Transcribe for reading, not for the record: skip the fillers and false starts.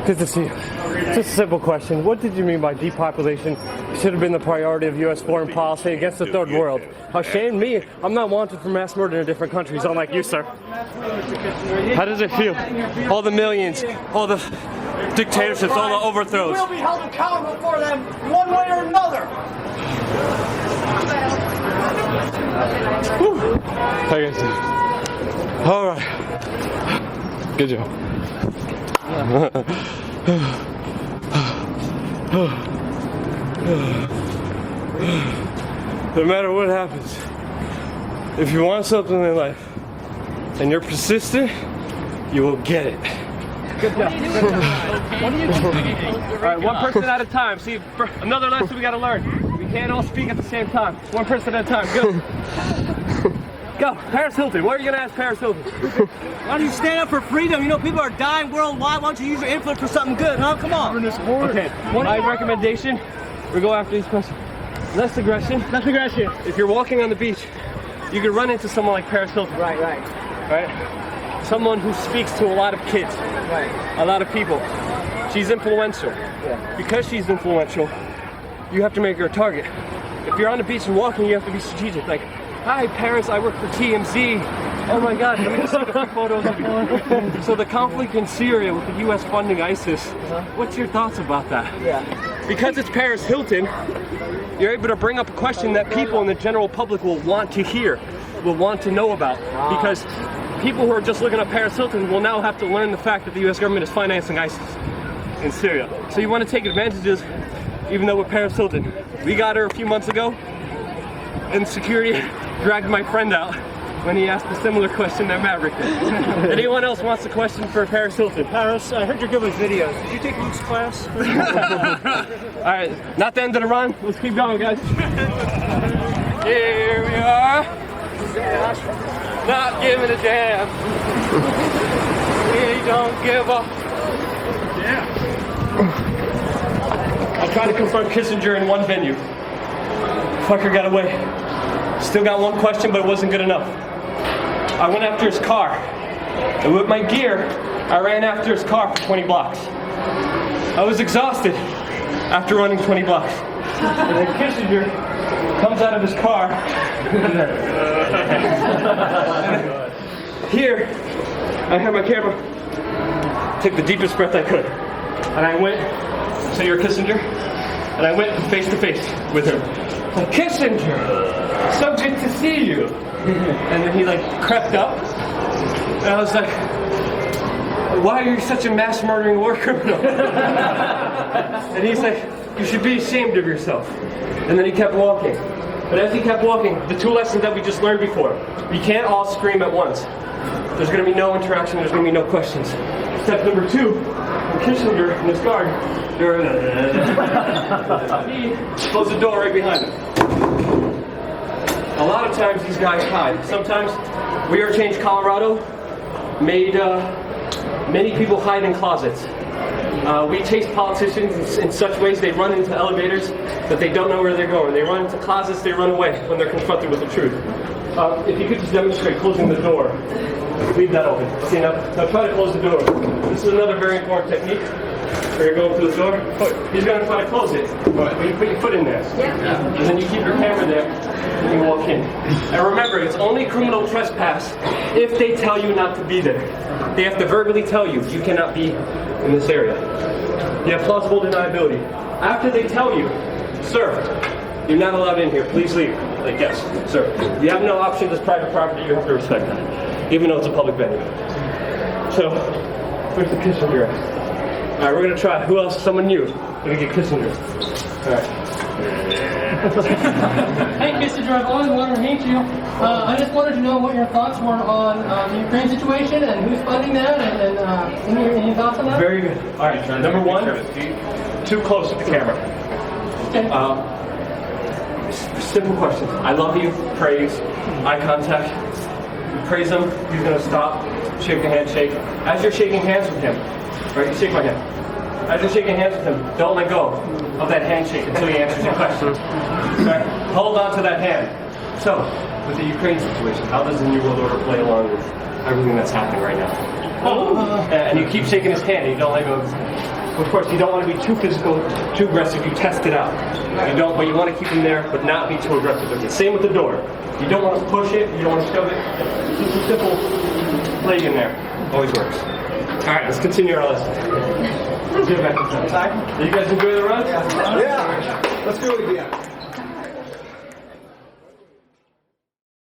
Good to see you. Just a simple question. What did you mean by depopulation should have been the priority of U.S. foreign policy against the third world? How shame me. I'm not wanted for mass murder in different countries, unlike you, sir. How does it feel? All the millions, all the dictatorships, all the overthrows. You will be held accountable for them one way or another. All right. Good job. No matter what happens, if you want something in life and you're persistent, you will get it. Good job. What are you doing? All right, one person at a time. See, another lesson we got to learn. We can't all speak at the same time. One person at a time. Go. Go. Paris Hilton. What are you going to ask Paris Hilton? Why don't you stand up for freedom? You know people are dying worldwide. Why don't you use your influence for something good, huh? Come on. Okay. My recommendation, we go after these questions. Less aggression. Less aggression. If you're walking on the beach, you could run into someone like Paris Hilton. Right. Right? Someone who speaks to a lot of kids. Right. A lot of people. She's influential. Yeah. Because she's influential, you have to make her a target. If you're on the beach and walking, you have to be strategic. Like, hi, Paris, I work for TMZ. Oh my God, let me just take a few photos of you. So the conflict in Syria with the U.S. funding ISIS, what's your thoughts about that? Yeah. Because it's Paris Hilton, you're able to bring up a question that people in the general public will want to hear, will want to know about. Because people who are just looking at Paris Hilton will now have to learn the fact that the U.S. government is financing ISIS in Syria. So you want to take advantages, even though with Paris Hilton. We got her a few months ago, and security dragged my friend out when he asked a similar question that Maverick did. Anyone else wants a question for Paris Hilton? Paris, I heard you're good with videos. Did you take Luke's class? All right, not the end of the run. Let's keep going, guys. Here we are. Not giving a damn. We don't give up. Yeah. I tried to confront Kissinger in one venue. Fucker got away. Still got one question, but it wasn't good enough. I went after his car. And with my gear, I ran after his car for 20 blocks. I was exhausted after running 20 blocks. And then Kissinger comes out of his car. Here, I had my camera. Take the deepest breath I could. And I went, say you're Kissinger? And I went face to face with him. Like, Kissinger, so good to see you. And then he like crept up. And I was like, why are you such a mass murdering war criminal? And he's like, you should be ashamed of yourself. And then he kept walking. But as he kept walking, the two lessons that we just learned before, we can't all scream at once. There's going to be no interaction, there's going to be no questions. Step number two, Kissinger and his guard, he closed the door right behind him. A lot of times these guys hide. Sometimes We Are Change Colorado made many people hide in closets. We chase politicians in such ways they run into elevators that they don't know where they're going. They run into closets, they run away when they're confronted with the truth. If you could just demonstrate closing the door. Leave that open. See, now try to close the door. This is another very important technique. Where you're going through the door. He's going to try to close it. But you put your foot in there. Yeah. And then you keep your camera there and you walk in. And remember, it's only criminal trespass if they tell you not to be there. They have to verbally tell you, you cannot be in this area. You have plausible deniability. After they tell you, sir, you're not allowed in here, please leave. Like, yes, sir. You have no option, this private property, you have to respect that. Even though it's a public venue. So, where's the Kissinger at? Alright, we're gonna try. Who else? Someone new. We're gonna get Kissinger. Alright. Hey Kissinger, I've always wanted to meet you. I just wanted to know what your thoughts were on the Ukraine situation and who's funding that, and any thoughts on that? Very good. Alright, number one, too close to the camera. Okay. Simple questions. I love you, praise, eye contact. You praise him, he's gonna stop, shake the handshake. As you're shaking hands with him, right, you shake my hand. As you're shaking hands with him, don't let go of that handshake until he answers your question. Right? Hold on to that hand. So, with the Ukraine situation, how does the New World Order play along with everything that's happening right now? And you keep shaking his hand and you don't let go of his hand. Of course, you don't want to be too physical, too aggressive. You test it out. You don't, but you want to keep them there, but not be too aggressive. It's the same with the door. You don't want to push it. You don't want to shove it. Just a simple leg in there. Always works. All right, let's continue our lesson. Let's get back inside. Did you guys enjoy the run? Yeah. Let's do it again.